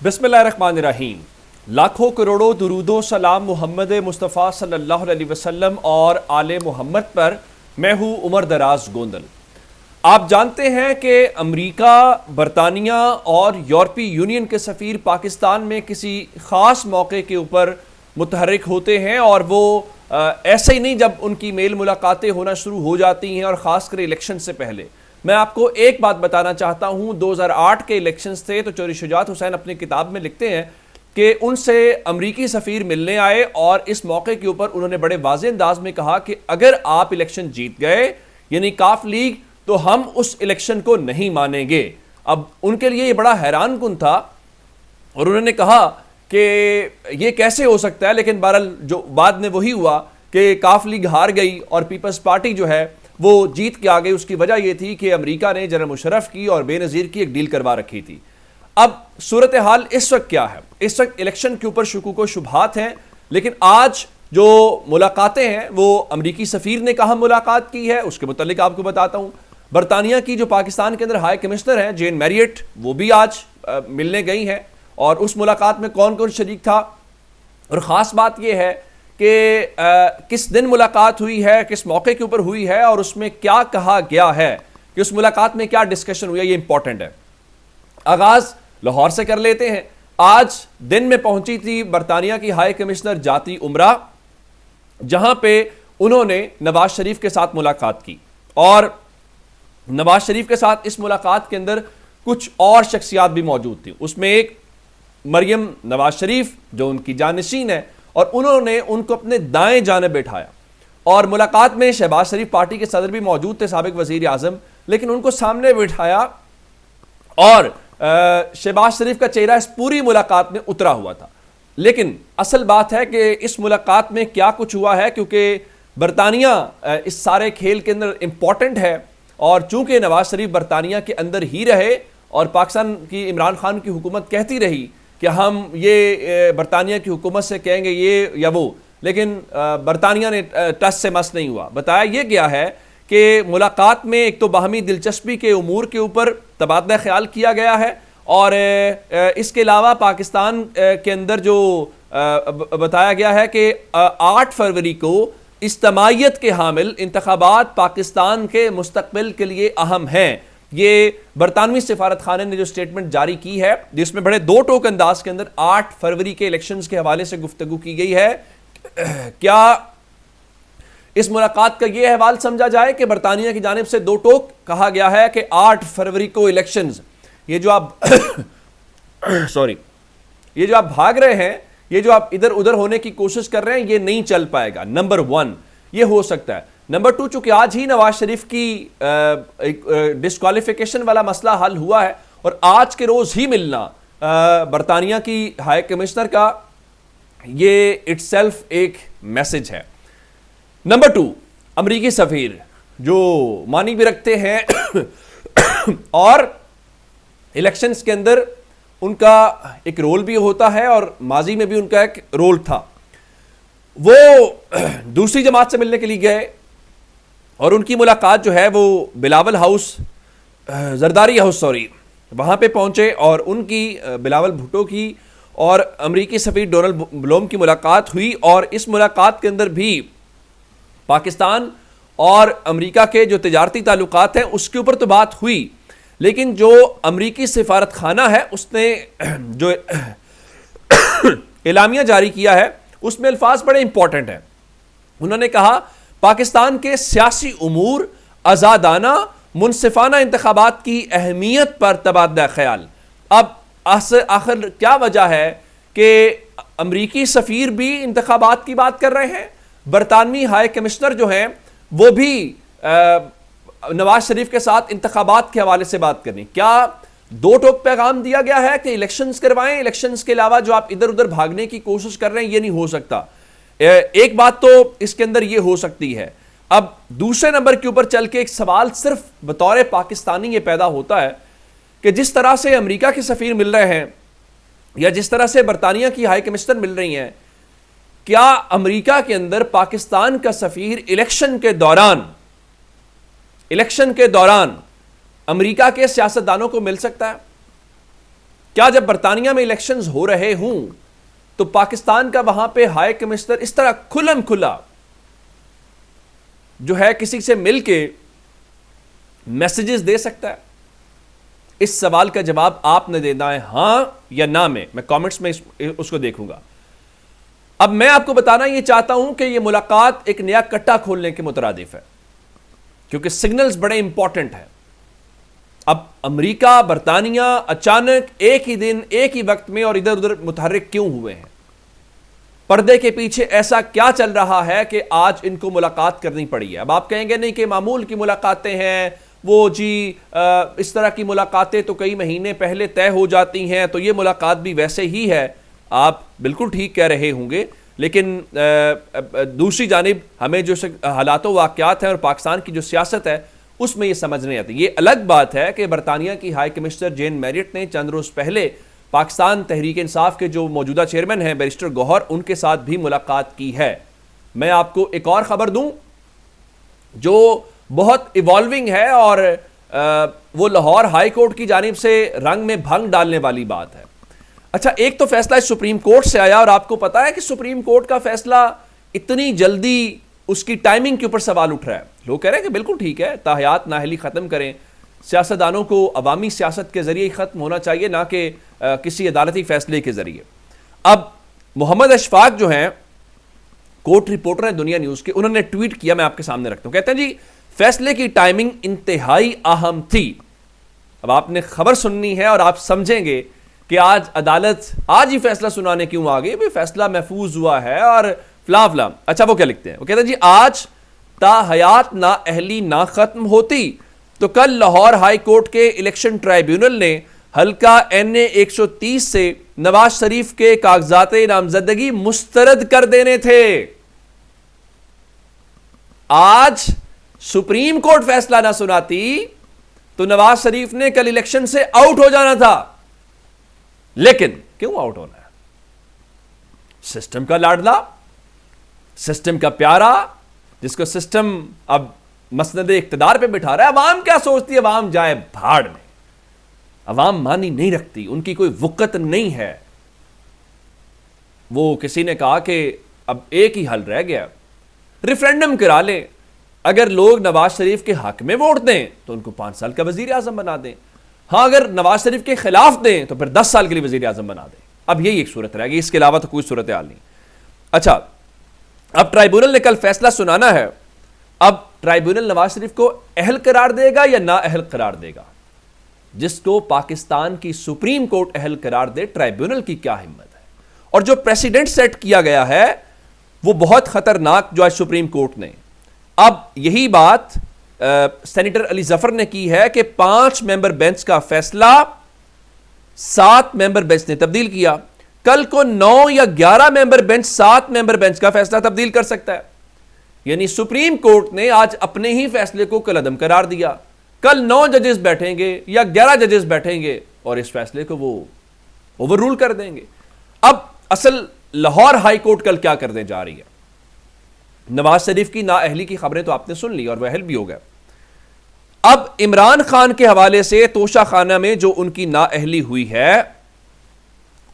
بسم اللہ الرحمن الرحیم۔ لاکھوں کروڑوں درود و سلام محمد مصطفیٰ صلی اللہ علیہ وسلم اور آل محمد پر۔ میں ہوں عمر دراز گوندل۔ آپ جانتے ہیں کہ امریکہ، برطانیہ اور یورپی یونین کے سفیر پاکستان میں کسی خاص موقع کے اوپر متحرک ہوتے ہیں، اور وہ ایسے ہی نہیں جب ان کی میل ملاقاتیں ہونا شروع ہو جاتی ہیں، اور خاص کر الیکشن سے پہلے۔ میں آپ کو ایک بات بتانا چاہتا ہوں، 2008 کے الیکشنز تھے تو چوری شجاعت حسین اپنی کتاب میں لکھتے ہیں کہ ان سے امریکی سفیر ملنے آئے، اور اس موقع کے اوپر انہوں نے بڑے واضح انداز میں کہا کہ اگر آپ الیکشن جیت گئے یعنی کاف لیگ، تو ہم اس الیکشن کو نہیں مانیں گے۔ اب ان کے لیے یہ بڑا حیران کن تھا، اور انہوں نے کہا کہ یہ کیسے ہو سکتا ہے، لیکن بہرحال جو بعد میں وہی ہوا کہ کاف لیگ ہار گئی اور پیپلز پارٹی جو ہے وہ جیت کے آ گئی۔ اس کی وجہ یہ تھی کہ امریکہ نے جنرل مشرف کی اور بے نظیر کی ایک ڈیل کروا رکھی تھی۔ اب صورتحال اس وقت کیا ہے؟ اس وقت الیکشن کے اوپر شکوک و شبہات ہیں، لیکن آج جو ملاقاتیں ہیں وہ امریکی سفیر نے کہاں ملاقات کی ہے اس کے متعلق آپ کو بتاتا ہوں۔ برطانیہ کی جو پاکستان کے اندر ہائی کمشنر ہیں جین میریٹ، وہ بھی آج ملنے گئی ہیں، اور اس ملاقات میں کون کون شریک تھا، اور خاص بات یہ ہے کہ کس دن ملاقات ہوئی ہے، کس موقع کے اوپر ہوئی ہے، اور اس میں کیا کہا گیا ہے کہ اس ملاقات میں کیا ڈسکشن ہوئی ہے، یہ امپورٹنٹ ہے۔ آغاز لاہور سے کر لیتے ہیں۔ آج دن میں پہنچی تھی برطانیہ کی ہائی کمشنر جاتی عمرہ، جہاں پہ انہوں نے نواز شریف کے ساتھ ملاقات کی، اور نواز شریف کے ساتھ اس ملاقات کے اندر کچھ اور شخصیات بھی موجود تھیں۔ اس میں ایک مریم نواز شریف جو ان کی جانشین ہے، اور انہوں نے ان کو اپنے دائیں جانب بٹھایا، اور ملاقات میں شہباز شریف پارٹی کے صدر بھی موجود تھے، سابق وزیر اعظم، لیکن ان کو سامنے بٹھایا، اور شہباز شریف کا چہرہ اس پوری ملاقات میں اترا ہوا تھا۔ لیکن اصل بات ہے کہ اس ملاقات میں کیا کچھ ہوا ہے، کیونکہ برطانیہ اس سارے کھیل کے اندر امپورٹنٹ ہے، اور چونکہ نواز شریف برطانیہ کے اندر ہی رہے، اور پاکستان کی عمران خان کی حکومت کہتی رہی کہ ہم یہ برطانیہ کی حکومت سے کہیں گے یہ یا وہ، لیکن برطانیہ نے ٹس سے مس نہیں ہوا۔ بتایا یہ گیا ہے کہ ملاقات میں ایک تو باہمی دلچسپی کے امور کے اوپر تبادلہ خیال کیا گیا ہے، اور اس کے علاوہ پاکستان کے اندر جو بتایا گیا ہے کہ 8 فروری کو اجتماعیت کے حامل انتخابات پاکستان کے مستقبل کے لیے اہم ہیں۔ یہ برطانوی سفارت خانے نے جو سٹیٹمنٹ جاری کی ہے، جس میں بڑے دو ٹوک انداز کے اندر 8 فروری کے الیکشنز کے حوالے سے گفتگو کی گئی ہے۔ کیا اس ملاقات کا یہ احوال سمجھا جائے کہ برطانیہ کی جانب سے دو ٹوک کہا گیا ہے کہ 8 فروری کو الیکشنز، یہ جو آپ یہ جو آپ بھاگ رہے ہیں، یہ جو آپ ادھر ادھر ہونے کی کوشش کر رہے ہیں، یہ نہیں چل پائے گا۔ نمبر 1 یہ ہو سکتا ہے۔ نمبر 2 چونکہ آج ہی نواز شریف کی ڈسکوالیفیکیشن والا مسئلہ حل ہوا ہے، اور آج کے روز ہی ملنا برطانیہ کی ہائی کمشنر کا، یہ اٹ سیلف ایک میسج ہے۔ نمبر 2 امریکی سفیر جو معنی بھی رکھتے ہیں اور الیکشنز کے اندر ان کا ایک رول بھی ہوتا ہے، اور ماضی میں بھی ان کا ایک رول تھا، وہ دوسری جماعت سے ملنے کے لیے گئے، اور ان کی ملاقات جو ہے وہ بلاول ہاؤس، زرداری ہاؤس وہاں پہ پہنچے، اور ان کی بلاول بھٹو کی اور امریکی سفیر ڈونلڈ بلوم کی ملاقات ہوئی، اور اس ملاقات کے اندر بھی پاکستان اور امریکہ کے جو تجارتی تعلقات ہیں اس کے اوپر تو بات ہوئی، لیکن جو امریکی سفارت خانہ ہے اس نے جو اعلامیہ جاری کیا ہے اس میں الفاظ بڑے امپورٹنٹ ہیں۔ انہوں نے کہا پاکستان کے سیاسی امور، آزادانہ منصفانہ انتخابات کی اہمیت پر تبادلہ خیال۔ اب آخر کیا وجہ ہے کہ امریکی سفیر بھی انتخابات کی بات کر رہے ہیں، برطانوی ہائی کمشنر جو ہیں وہ بھی نواز شریف کے ساتھ انتخابات کے حوالے سے بات کرنی؟ کیا دو ٹوک پیغام دیا گیا ہے کہ الیکشنز کروائیں، الیکشنز کے علاوہ جو آپ ادھر ادھر بھاگنے کی کوشش کر رہے ہیں یہ نہیں ہو سکتا؟ ایک بات تو اس کے اندر یہ ہو سکتی ہے۔ اب دوسرے نمبر کے اوپر چل کے ایک سوال صرف بطور پاکستانی یہ پیدا ہوتا ہے کہ جس طرح سے امریکہ کے سفیر مل رہے ہیں، یا جس طرح سے برطانیہ کی ہائی کمشنر مل رہی ہیں، کیا امریکہ کے اندر پاکستان کا سفیر الیکشن کے دوران امریکہ کے سیاستدانوں کو مل سکتا ہے؟ کیا جب برطانیہ میں الیکشنز ہو رہے ہوں تو پاکستان کا وہاں پہ ہائی کمشنر اس طرح کھلم کھلا جو ہے کسی سے مل کے میسیجز دے سکتا ہے؟ اس سوال کا جواب آپ نے دینا ہے ہاں یا نہ میں کامنٹس میں اس کو دیکھوں گا. اب میں آپ کو بتانا یہ چاہتا ہوں کہ یہ ملاقات ایک نیا کٹا کھولنے کے مترادف ہے کیونکہ سگنلز بڑے امپورٹنٹ ہیں. اب امریکہ برطانیہ اچانک ایک ہی دن ایک ہی وقت میں اور ادھر ادھر متحرک کیوں ہوئے ہیں؟ پردے کے پیچھے ایسا کیا چل رہا ہے کہ آج ان کو ملاقات کرنی پڑی ہے؟ اب آپ کہیں گے نہیں کہ معمول کی ملاقاتیں ہیں، وہ جی اس طرح کی ملاقاتیں تو کئی مہینے پہلے طے ہو جاتی ہیں، تو یہ ملاقات بھی ویسے ہی ہے. آپ بالکل ٹھیک کہہ رہے ہوں گے، لیکن دوسری جانب ہمیں جو حالات و واقعات ہیں اور پاکستان کی جو سیاست ہے اس میں یہ سمجھ نہیں آتی. یہ الگ بات ہے کہ برطانیہ کی ہائی کمشنر جین میریٹ نے چند روز پہلے پاکستان تحریک انصاف کے جو موجودہ چیئرمین ہیں بیرسٹر گوہر، ان کے ساتھ بھی ملاقات کی ہے. میں آپ کو ایک اور خبر دوں جو بہت ایوالونگ ہے اور وہ لاہور ہائی کورٹ کی جانب سے رنگ میں بھنگ ڈالنے والی بات ہے. اچھا، ایک تو فیصلہ سپریم کورٹ سے آیا اور آپ کو پتا ہے کہ سپریم کورٹ کا فیصلہ اتنی جلدی اس کی ٹائمنگ کے اوپر سوال اٹھ رہا ہے. لوگ کہہ رہے ہیں کہ بالکل ٹھیک ہے، تاحیات نااہلی ختم کریں، سیاستدانوں کو عوامی سیاست کے ذریعے ختم ہونا چاہیے، نہ کہ کسی عدالتی فیصلے کے ذریعے. اب محمد اشفاق جو ہیں کورٹ رپورٹر ہیں دنیا نیوز کے، انہوں نے ٹویٹ کیا، میں آپ کے سامنے رکھتا ہوں. کہتے ہیں جی فیصلے کی ٹائمنگ انتہائی اہم تھی. اب آپ نے خبر سننی ہے اور آپ سمجھیں گے کہ آج عدالت آج ہی فیصلہ سنانے کیوں آ گئی، فیصلہ محفوظ ہوا ہے اور فلاں فلاں. اچھا، وہ کیا لکھتے ہیں؟ وہ کہتے ہیں جی آج تا حیات نااہلی نہ ختم ہوتی تو کل لاہور ہائی کورٹ کے الیکشن ٹرائیبیونل نے حلقہ NA 130 سے نواز شریف کے کاغذات نامزدگی مسترد کر دینے تھے. آج سپریم کورٹ فیصلہ نہ سناتی تو نواز شریف نے کل الیکشن سے آؤٹ ہو جانا تھا. لیکن کیوں آؤٹ ہونا ہے؟ سسٹم کا لاڈلا، سسٹم کا پیارا، جس کو سسٹم اب مسند اقتدار پہ بٹھا رہا ہے. عوام کیا سوچتی ہے؟ عوام جائے بھاڑ میں. عوام مانی نہیں رکھتی، ان کی کوئی وقت نہیں ہے. وہ کسی نے کہا کہ اب ایک ہی حل رہ گیا، ریفرینڈم کرا لیں. اگر لوگ نواز شریف کے حق میں ووٹ دیں تو ان کو 5 سال کا وزیر اعظم بنا دیں. ہاں، اگر نواز شریف کے خلاف دیں تو پھر 10 سال کے لیے وزیر اعظم بنا دیں. اب یہی ایک صورت رہ گئی، اس کے علاوہ تو کوئی صورتحال نہیں. اچھا، اب ٹرائیبیونل نے کل فیصلہ سنانا ہے. اب ٹرائیبیونل نواز شریف کو اہل قرار دے گا یا نا اہل قرار دے گا؟ جس کو پاکستان کی سپریم کورٹ اہل قرار دے، ٹرائیبیونل کی کیا ہمت ہے؟ اور جو پریسیڈنٹ سیٹ کیا گیا ہے وہ بہت خطرناک جو آج سپریم کورٹ نے. اب یہی بات سینیٹر علی ظفر نے کی ہے کہ 5 ممبر بینچ کا فیصلہ 7 ممبر بینچ نے تبدیل کیا. کل کو 9 یا 11 ممبر بینچ 7 ممبر بینچ کا فیصلہ تبدیل کر سکتا ہے. یعنی سپریم کورٹ نے آج اپنے ہی فیصلے کو کالعدم قرار دیا. کل 9 ججز بیٹھیں گے یا 11 ججز بیٹھیں گے اور اس فیصلے کو وہ اوور رول کر دیں گے. اب اصل لاہور ہائی کورٹ کل کیا کرنے جا رہی ہے؟ نواز شریف کی نااہلی کی خبریں تو آپ نے سن لی اور وہ اہل بھی ہو گئے. اب عمران خان کے حوالے سے توشہ خانہ میں جو ان کی نااہلی ہوئی ہے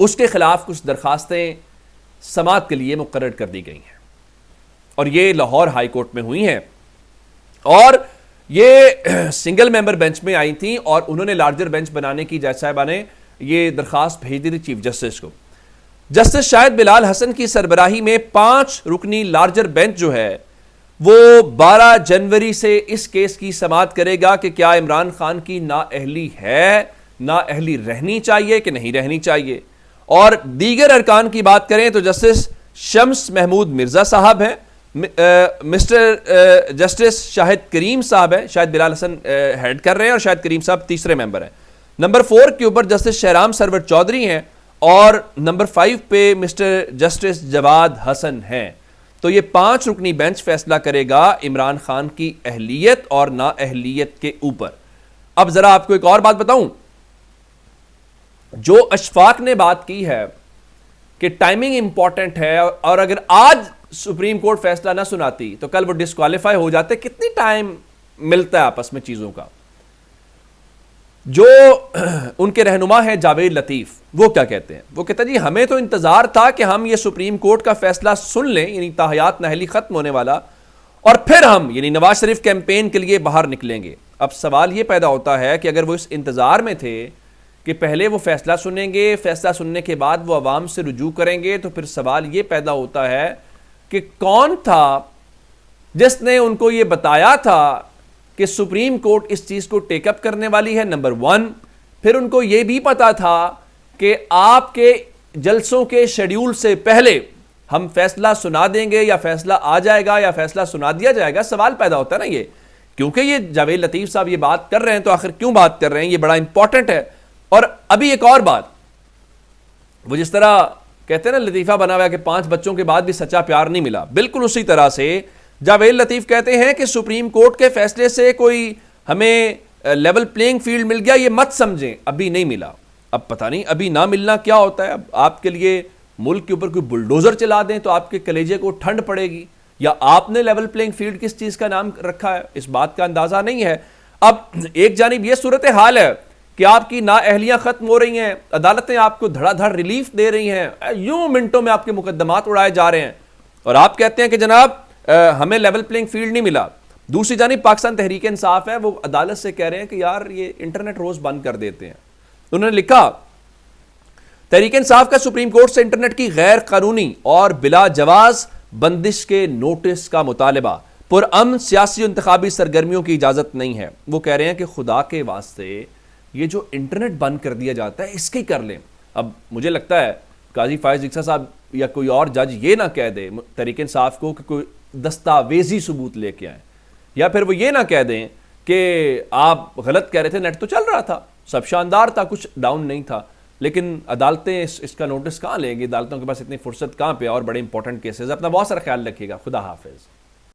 اس کے خلاف کچھ درخواستیں سماعت کے لیے مقرر کر دی گئی ہیں اور یہ لاہور ہائی کورٹ میں ہوئی ہیں اور یہ سنگل ممبر بینچ میں آئی تھیں اور انہوں نے لارجر بینچ بنانے کی جج صاحبہ نے یہ درخواست بھیج دی تھی چیف جسٹس کو. جسٹس شاہد بلال حسن کی سربراہی میں 5 رکنی لارجر بینچ جو ہے وہ 12 جنوری سے اس کیس کی سماعت کرے گا کہ کیا عمران خان کی نااہلی ہے، نااہلی رہنی چاہیے کہ نہیں رہنی چاہیے. اور دیگر ارکان کی بات کریں تو جسٹس شمس محمود مرزا صاحب ہیں، مسٹر جسٹس شاہد کریم صاحب ہیں، شاہد بلال حسن ہیڈ کر رہے ہیں اور شاہد کریم صاحب تیسرے ممبر ہیں. نمبر 4 کے اوپر جسٹس شہرام سرور چودھری ہیں اور نمبر 5 پہ مسٹر جسٹس جواد حسن ہیں. تو یہ 5 رکنی بینچ فیصلہ کرے گا عمران خان کی اہلیت اور نااہلیت کے اوپر. اب ذرا آپ کو ایک اور بات بتاؤں، جو اشفاق نے بات کی ہے کہ ٹائمنگ امپورٹنٹ ہے اور اگر آج سپریم کورٹ فیصلہ نہ سناتی تو کل وہ ڈسکوالیفائی ہو جاتے. کتنی ٹائم ملتا ہے آپس میں چیزوں کا؟ جو ان کے رہنما ہیں جاوید لطیف، وہ کیا کہتے ہیں؟ وہ کہتے ہیں جی ہمیں تو انتظار تھا کہ ہم یہ سپریم کورٹ کا فیصلہ سن لیں، یعنی تاحیات نااہلی ختم ہونے والا، اور پھر ہم یعنی نواز شریف کیمپین کے لیے باہر نکلیں گے۔ اب سوال یہ پیدا ہوتا ہے کہ اگر وہ اس انتظار میں تھے کہ پہلے وہ فیصلہ سنیں گے، فیصلہ سننے کے بعد وہ عوام سے رجوع کریں گے، تو پھر سوال یہ پیدا ہوتا ہے کہ کون تھا جس نے ان کو یہ بتایا تھا کہ سپریم کورٹ اس چیز کو ٹیک اپ کرنے والی ہے، نمبر 1۔ پھر ان کو یہ بھی پتا تھا کہ آپ کے جلسوں کے شیڈیول سے پہلے ہم فیصلہ سنا دیں گے، یا فیصلہ آ جائے گا، یا فیصلہ سنا دیا جائے گا۔ سوال پیدا ہوتا ہے نا یہ، کیونکہ یہ جاوید لطیف صاحب یہ بات کر رہے ہیں تو آخر کیوں بات کر رہے ہیں؟ یہ بڑا امپورٹنٹ ہے۔ اور ابھی ایک اور بات، وہ جس طرح کہتے ہیں نا لطیفہ بنا ہوا ہے کہ 5 بچوں کے بعد بھی سچا پیار نہیں ملا، بالکل اسی طرح سے جاوید لطیف کہتے ہیں کہ سپریم کورٹ کے فیصلے سے کوئی ہمیں لیول پلینگ فیلڈ مل گیا، یہ مت سمجھیں، ابھی نہیں ملا۔ اب پتہ نہیں ابھی نہ ملنا کیا ہوتا ہے۔ اب آپ کے لیے ملک کے اوپر کوئی بلڈوزر چلا دیں تو آپ کے کلیجے کو ٹھنڈ پڑے گی، یا آپ نے لیول پلینگ فیلڈ کس چیز کا نام رکھا ہے، اس بات کا اندازہ نہیں ہے۔ اب ایک جانب یہ صورتحال ہے کہ آپ کی نااہلیاں ختم ہو رہی ہیں، عدالتیں آپ کو دھڑا دھڑ ریلیف دے رہی ہیں، یوں منٹوں میں آپ کے مقدمات اڑائے جا رہے ہیں، اور آپ کہتے ہیں کہ جناب ہمیں لیول پلینگ فیلڈ نہیں ملا۔ دوسری جانب پاکستان تحریک انصاف ہے، وہ عدالت سے کہہ رہے ہیں کہ یار یہ انٹرنیٹ روز بند کر دیتے ہیں۔ انہوں نے لکھا تحریک انصاف کا سپریم کورٹ سے انٹرنیٹ کی غیر قانونی اور بلا جواز بندش کے نوٹس کا مطالبہ، پرامن سیاسی و انتخابی سرگرمیوں کی اجازت نہیں ہے۔ وہ کہہ رہے ہیں کہ خدا کے واسطے یہ جو انٹرنیٹ بند کر دیا جاتا ہے اس کی کر لیں۔ اب مجھے لگتا ہے قاضی فائز رکسا صاحب یا کوئی اور جج یہ نہ کہہ دے تحریک انصاف کو کہ کوئی دستاویزی ثبوت لے کے آئیں، یا پھر وہ یہ نہ کہہ دیں کہ آپ غلط کہہ رہے تھے، نیٹ تو چل رہا تھا، سب شاندار تھا، کچھ ڈاؤن نہیں تھا، لیکن عدالتیں اس کا نوٹس کہاں لیں گی؟ عدالتوں کے پاس اتنی فرصت کہاں پہ، اور بڑے امپورٹنٹ کیسز۔ اپنا بہت سارا خیال رکھیے گا، خدا حافظ۔